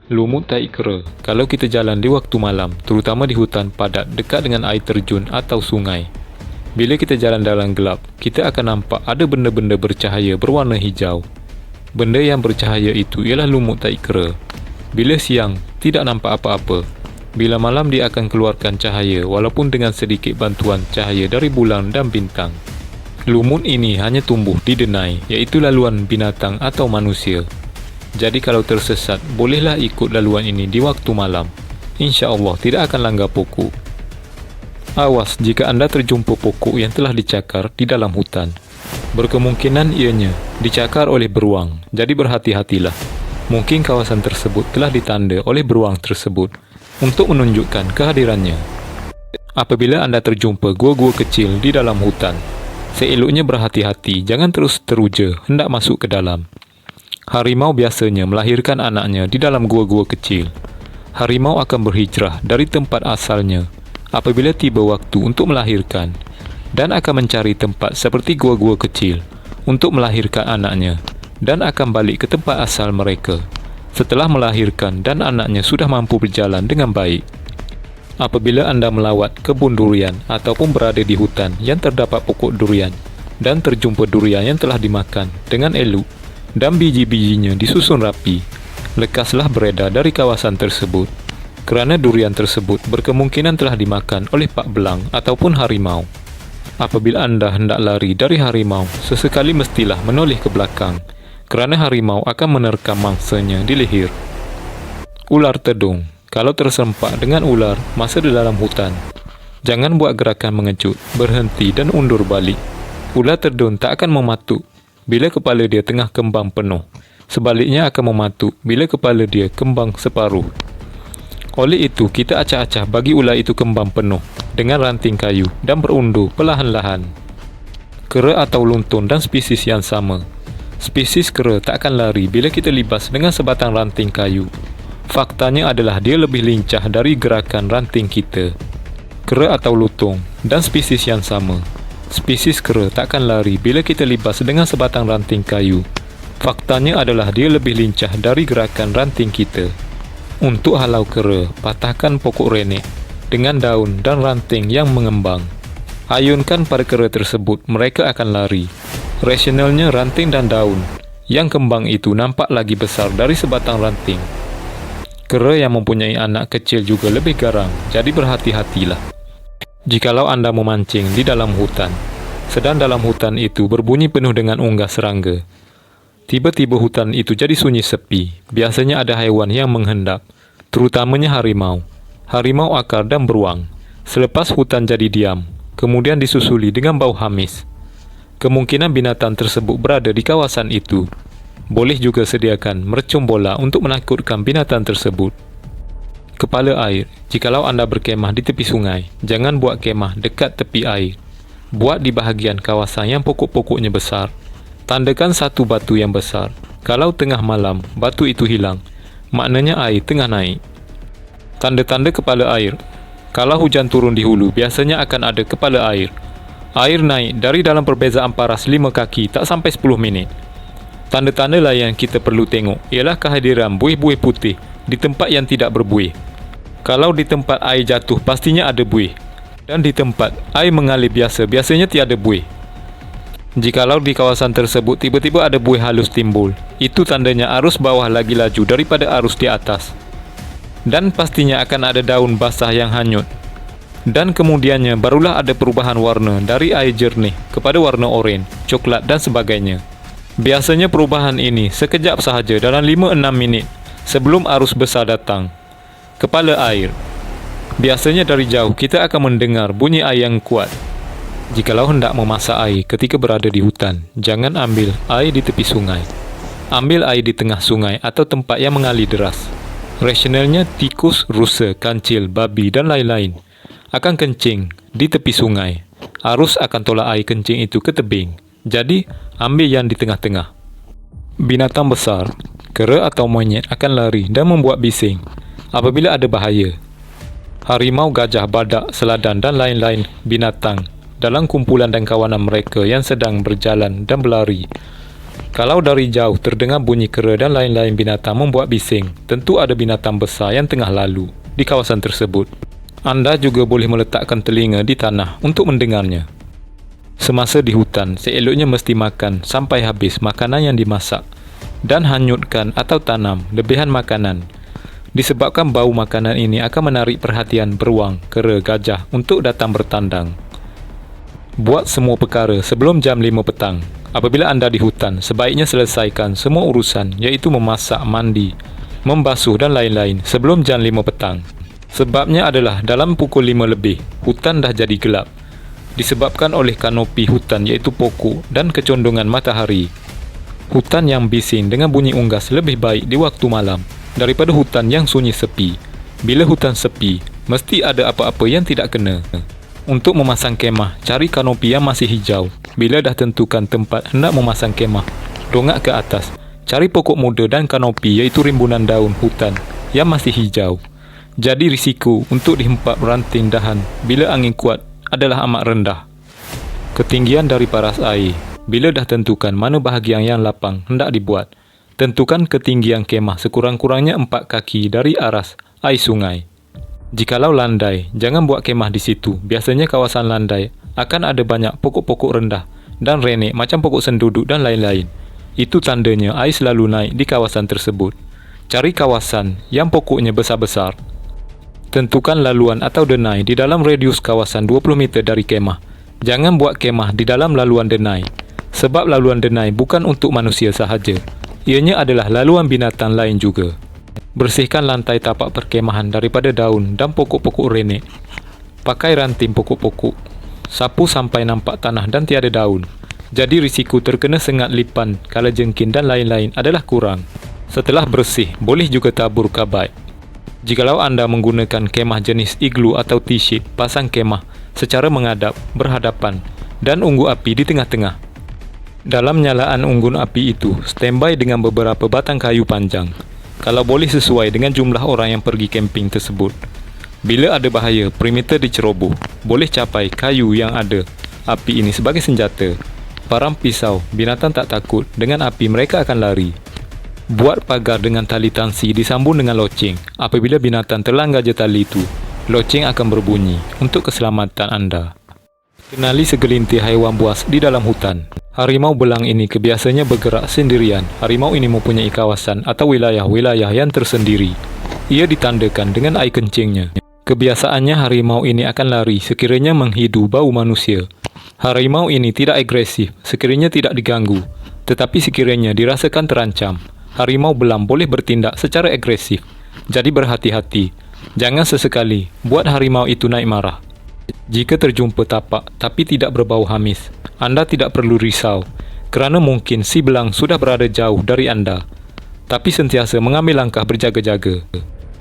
Lumut tak kera. Kalau kita jalan di waktu malam, terutama di hutan padat dekat dengan air terjun atau sungai. Bila kita jalan dalam gelap, kita akan nampak ada benda-benda bercahaya berwarna hijau. Benda yang bercahaya itu ialah lumut tak kera. Bila siang, tidak nampak apa-apa. Bila malam, dia akan keluarkan cahaya walaupun dengan sedikit bantuan cahaya dari bulan dan bintang. Lumut ini hanya tumbuh di denai, iaitu laluan binatang atau manusia. Jadi kalau tersesat, bolehlah ikut laluan ini di waktu malam. Insya Allah tidak akan langgar pokok. Awas jika anda terjumpa pokok yang telah dicakar di dalam hutan. Berkemungkinan ianya dicakar oleh beruang, jadi berhati-hatilah. Mungkin kawasan tersebut telah ditanda oleh beruang tersebut untuk menunjukkan kehadirannya. Apabila anda terjumpa gua-gua kecil di dalam hutan, seeloknya berhati-hati, jangan terus teruja hendak masuk ke dalam. Harimau biasanya melahirkan anaknya di dalam gua-gua kecil. Harimau akan berhijrah dari tempat asalnya apabila tiba waktu untuk melahirkan dan akan mencari tempat seperti gua-gua kecil untuk melahirkan anaknya dan akan balik ke tempat asal mereka setelah melahirkan dan anaknya sudah mampu berjalan dengan baik. Apabila anda melawat kebun durian ataupun berada di hutan yang terdapat pokok durian dan terjumpa durian yang telah dimakan dengan elok dan biji-bijinya disusun rapi, lekaslah beredar dari kawasan tersebut kerana durian tersebut berkemungkinan telah dimakan oleh pak belang ataupun harimau. Apabila anda hendak lari dari harimau, sesekali mestilah menoleh ke belakang kerana harimau akan menerkam mangsanya di leher. Ular tedung. Kalau terserempak dengan ular masa di dalam hutan, jangan buat gerakan mengejut, berhenti dan undur balik. Ular tedung tak akan mematuk bila kepala dia tengah kembang penuh. Sebaliknya akan mematuk bila kepala dia kembang separuh. Oleh itu, kita acah-acah bagi ular itu kembang penuh dengan ranting kayu dan berundur perlahan-lahan. Kera atau luntun dan spesies yang sama. Spesies kera tak akan lari bila kita libas dengan sebatang ranting kayu. Faktanya adalah dia lebih lincah dari gerakan ranting kita. Kera atau lutung dan spesies yang sama. Spesies kera tak akan lari bila kita libas dengan sebatang ranting kayu. Faktanya adalah dia lebih lincah dari gerakan ranting kita. Untuk halau kera, patahkan pokok renek dengan daun dan ranting yang mengembang. Ayunkan pada kera tersebut, mereka akan lari. Rasionalnya ranting dan daun yang kembang itu nampak lagi besar dari sebatang ranting. Kera yang mempunyai anak kecil juga lebih garang, jadi berhati-hatilah. Jikalau anda memancing di dalam hutan, sedang dalam hutan itu berbunyi penuh dengan unggah serangga. Tiba-tiba hutan itu jadi sunyi sepi. Biasanya ada haiwan yang menghendap, terutamanya harimau. Harimau akar dan beruang. Selepas hutan jadi diam, kemudian disusuli dengan bau hamis. Kemungkinan binatang tersebut berada di kawasan itu. Boleh juga sediakan mercung bola untuk menakutkan binatang tersebut. Kepala air. Jikalau anda berkemah di tepi sungai, jangan buat kemah dekat tepi air. Buat di bahagian kawasan yang pokok-pokoknya besar. Tandakan satu batu yang besar. Kalau tengah malam, batu itu hilang, maknanya air tengah naik. Tanda-tanda kepala air. Kalau hujan turun di hulu, biasanya akan ada kepala air. Air naik dari dalam perbezaan paras 5 kaki tak sampai 10 minit. Tanda-tanda lain yang kita perlu tengok ialah kehadiran buih-buih putih di tempat yang tidak berbuih. Kalau di tempat air jatuh, pastinya ada buih. Dan di tempat air mengalir biasa, biasanya tiada buih. Jikalau di kawasan tersebut tiba-tiba ada buih halus timbul, itu tandanya arus bawah lagi laju daripada arus di atas. Dan pastinya akan ada daun basah yang hanyut. Dan kemudiannya barulah ada perubahan warna dari air jernih kepada warna oranye, coklat dan sebagainya. Biasanya perubahan ini sekejap sahaja dalam 5-6 minit sebelum arus besar datang. Kepala air. Biasanya dari jauh kita akan mendengar bunyi air yang kuat. Jikalau hendak memasak air ketika berada di hutan, jangan ambil air di tepi sungai. Ambil air di tengah sungai atau tempat yang mengalir deras. Rasionalnya tikus, rusa, kancil, babi dan lain-lain akan kencing di tepi sungai. Arus akan tolak air kencing itu ke tebing. Jadi, ambil yang di tengah-tengah. Binatang besar, kera atau monyet akan lari dan membuat bising apabila ada bahaya. Harimau, gajah, badak, seladan dan lain-lain binatang dalam kumpulan dan kawanan mereka yang sedang berjalan dan berlari. Kalau dari jauh terdengar bunyi kera dan lain-lain binatang membuat bising, tentu ada binatang besar yang tengah lalu di kawasan tersebut. Anda juga boleh meletakkan telinga di tanah untuk mendengarnya. Semasa di hutan, seeloknya mesti makan sampai habis makanan yang dimasak dan hanyutkan atau tanam lebihan makanan. Disebabkan bau makanan ini akan menarik perhatian beruang, kera, gajah untuk datang bertandang. Buat semua perkara sebelum jam 5 petang. Apabila anda di hutan, sebaiknya selesaikan semua urusan iaitu memasak, mandi, membasuh dan lain-lain sebelum jam 5 petang. Sebabnya adalah dalam pukul 5 lebih, hutan dah jadi gelap. Disebabkan oleh kanopi hutan iaitu pokok dan kecondongan matahari. Hutan yang bising dengan bunyi unggas lebih baik di waktu malam daripada hutan yang sunyi sepi. Bila hutan sepi, mesti ada apa-apa yang tidak kena. Untuk memasang kemah, cari kanopi yang masih hijau. Bila dah tentukan tempat hendak memasang kemah, dongak ke atas. Cari pokok muda dan kanopi iaitu rimbunan daun hutan yang masih hijau. Jadi risiko untuk dihempap ranting dahan bila angin kuat adalah amat rendah. Ketinggian dari paras air. Bila dah tentukan mana bahagian yang lapang hendak dibuat, tentukan ketinggian kemah sekurang-kurangnya 4 kaki dari aras air sungai. Jikalau landai, jangan buat kemah di situ. Biasanya kawasan landai akan ada banyak pokok-pokok rendah dan renek macam pokok senduduk dan lain-lain. Itu tandanya air selalu naik di kawasan tersebut. Cari kawasan yang pokoknya besar-besar. Tentukan laluan atau denai di dalam radius kawasan 20 meter dari kemah. Jangan buat kemah di dalam laluan denai. Sebab laluan denai bukan untuk manusia sahaja. Ianya adalah laluan binatang lain juga. Bersihkan lantai tapak perkemahan daripada daun dan pokok-pokok renek. Pakai ranting pokok-pokok. Sapu sampai nampak tanah dan tiada daun. Jadi risiko terkena sengat lipan, kalajengking dan lain-lain adalah kurang. Setelah bersih, boleh juga tabur kabat. Jikalau anda menggunakan kemah jenis iglu atau T-shape, pasang kemah secara menghadap, berhadapan dan unggun api di tengah-tengah. Dalam nyalaan unggun api itu, standby dengan beberapa batang kayu panjang. Kalau boleh sesuai dengan jumlah orang yang pergi camping tersebut. Bila ada bahaya, perimeter diceroboh. Boleh capai kayu yang ada api ini sebagai senjata. Parang pisau, binatang tak takut. Dengan api mereka akan lari. Buat pagar dengan tali tansi disambung dengan loceng. Apabila binatang terlanggar je tali itu, loceng akan berbunyi untuk keselamatan anda. Kenali segelintir haiwan buas di dalam hutan. Harimau belang ini kebiasaannya bergerak sendirian. Harimau ini mempunyai kawasan atau wilayah-wilayah yang tersendiri. Ia ditandakan dengan air kencingnya. Kebiasaannya harimau ini akan lari sekiranya menghidu bau manusia. Harimau ini tidak agresif sekiranya tidak diganggu. Tetapi sekiranya dirasakan terancam, harimau belang boleh bertindak secara agresif. Jadi berhati-hati. Jangan sesekali buat harimau itu naik marah. Jika terjumpa tapak tapi tidak berbau hamis, anda tidak perlu risau kerana mungkin si belang sudah berada jauh dari anda. Tapi sentiasa mengambil langkah berjaga-jaga.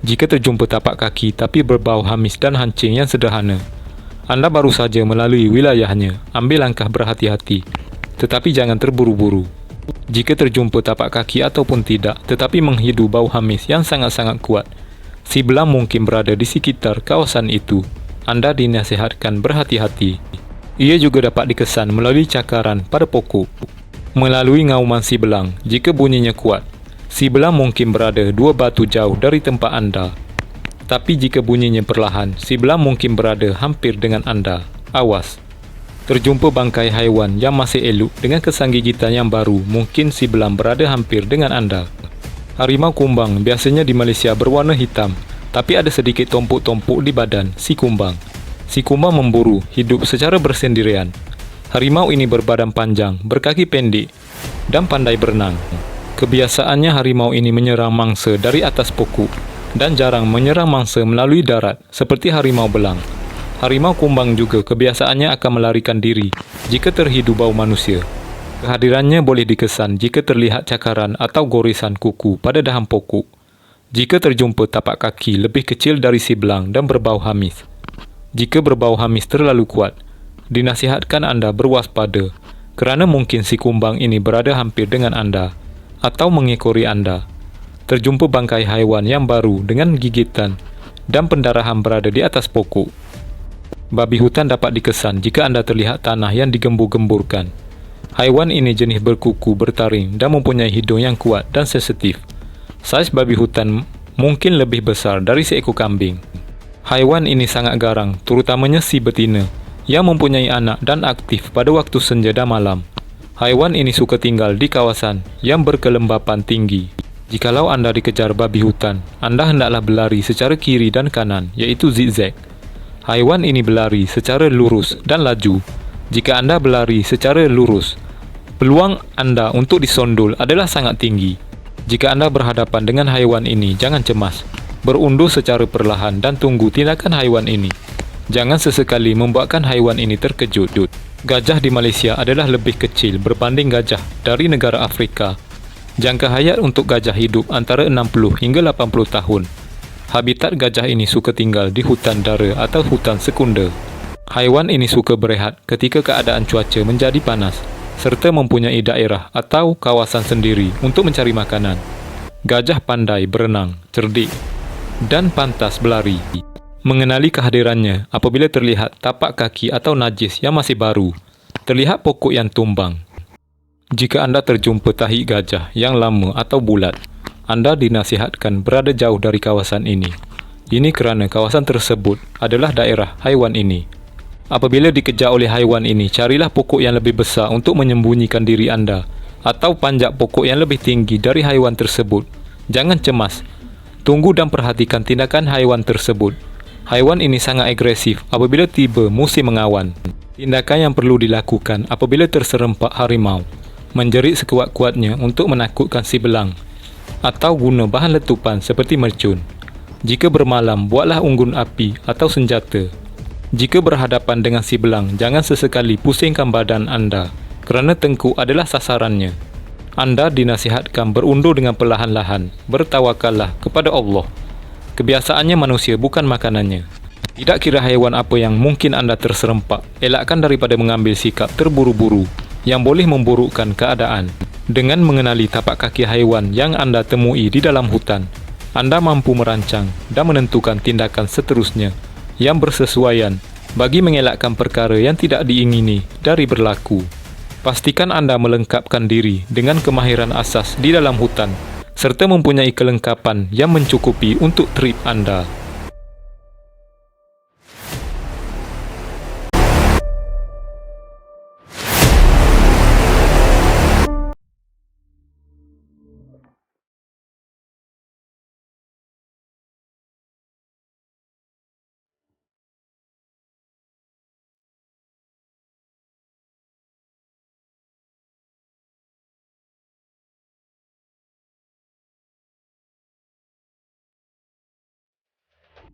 Jika terjumpa tapak kaki tapi berbau hamis dan hancing yang sederhana, anda baru saja melalui wilayahnya, ambil langkah berhati-hati. Tetapi jangan terburu-buru. Jika terjumpa tapak kaki ataupun tidak, tetapi menghidu bau hamis yang sangat-sangat kuat, si belang mungkin berada di sekitar kawasan itu. Anda dinasihatkan berhati-hati. Ia juga dapat dikesan melalui cakaran pada pokok. Melalui ngauman si belang, jika bunyinya kuat, si belang mungkin berada 2 batu jauh dari tempat anda. Tapi jika bunyinya perlahan, si belang mungkin berada hampir dengan anda. Awas. Terjumpa bangkai haiwan yang masih elok dengan kesan gigitan yang baru, mungkin si belang berada hampir dengan anda. Harimau kumbang biasanya di Malaysia berwarna hitam. Tapi ada sedikit tompok-tompok di badan si kumbang. Si kumbang memburu, hidup secara bersendirian. Harimau ini berbadan panjang, berkaki pendek dan pandai berenang. Kebiasaannya harimau ini menyerang mangsa dari atas pokok dan jarang menyerang mangsa melalui darat seperti harimau belang. Harimau kumbang juga kebiasaannya akan melarikan diri jika terhidu bau manusia. Kehadirannya boleh dikesan jika terlihat cakaran atau goresan kuku pada dahan pokok. Jika terjumpa tapak kaki lebih kecil dari si belang dan berbau hamis. Jika berbau hamis terlalu kuat, dinasihatkan anda berwaspada kerana mungkin si kumbang ini berada hampir dengan anda atau mengekori anda. Terjumpa bangkai haiwan yang baru dengan gigitan dan pendarahan berada di atas pokok. Babi hutan dapat dikesan jika anda terlihat tanah yang digembur-gemburkan. Haiwan ini jenis berkuku, bertaring dan mempunyai hidung yang kuat dan sensitif. Saiz babi hutan mungkin lebih besar dari seekor kambing. Haiwan ini sangat garang, terutamanya si betina, yang mempunyai anak dan aktif pada waktu senja dan malam. Haiwan ini suka tinggal di kawasan yang berkelembapan tinggi. Jikalau anda dikejar babi hutan, anda hendaklah berlari secara kiri dan kanan, iaitu zigzag. Haiwan ini berlari secara lurus dan laju. Jika anda berlari secara lurus, peluang anda untuk disondol adalah sangat tinggi. Jika anda berhadapan dengan haiwan ini, jangan cemas. Berundur secara perlahan dan tunggu tindakan haiwan ini. Jangan sesekali membuatkan haiwan ini terkejut. Gajah di Malaysia adalah lebih kecil berbanding gajah dari negara Afrika. Jangka hayat untuk gajah hidup antara 60 hingga 80 tahun. Habitat gajah ini suka tinggal di hutan dara atau hutan sekunder. Haiwan ini suka berehat ketika keadaan cuaca menjadi panas, serta mempunyai daerah atau kawasan sendiri untuk mencari makanan. Gajah pandai berenang, cerdik, dan pantas berlari. Mengenali kehadirannya apabila terlihat tapak kaki atau najis yang masih baru, terlihat pokok yang tumbang. Jika anda terjumpa tahi gajah yang lama atau bulat, anda dinasihatkan berada jauh dari kawasan ini. Ini kerana kawasan tersebut adalah daerah haiwan ini. Apabila dikejar oleh haiwan ini, carilah pokok yang lebih besar untuk menyembunyikan diri anda, atau panjat pokok yang lebih tinggi dari haiwan tersebut. Jangan cemas. Tunggu dan perhatikan tindakan haiwan tersebut. Haiwan ini sangat agresif apabila tiba musim mengawan. Tindakan yang perlu dilakukan apabila terserempak harimau: menjerit sekuat-kuatnya untuk menakutkan si belang, atau guna bahan letupan seperti mercun. Jika bermalam, buatlah unggun api atau senjata. Jika berhadapan dengan si belang, jangan sesekali pusingkan badan anda, kerana tengkuk adalah sasarannya. Anda dinasihatkan berundur dengan perlahan-lahan. Bertawakallah kepada Allah. Kebiasaannya manusia, bukan makanannya. Tidak kira haiwan apa yang mungkin anda terserempak, elakkan daripada mengambil sikap terburu-buru yang boleh memburukkan keadaan. Dengan mengenali tapak kaki haiwan yang anda temui di dalam hutan, anda mampu merancang dan menentukan tindakan seterusnya yang bersesuaian bagi mengelakkan perkara yang tidak diingini dari berlaku. Pastikan anda melengkapkan diri dengan kemahiran asas di dalam hutan serta mempunyai kelengkapan yang mencukupi untuk trip anda.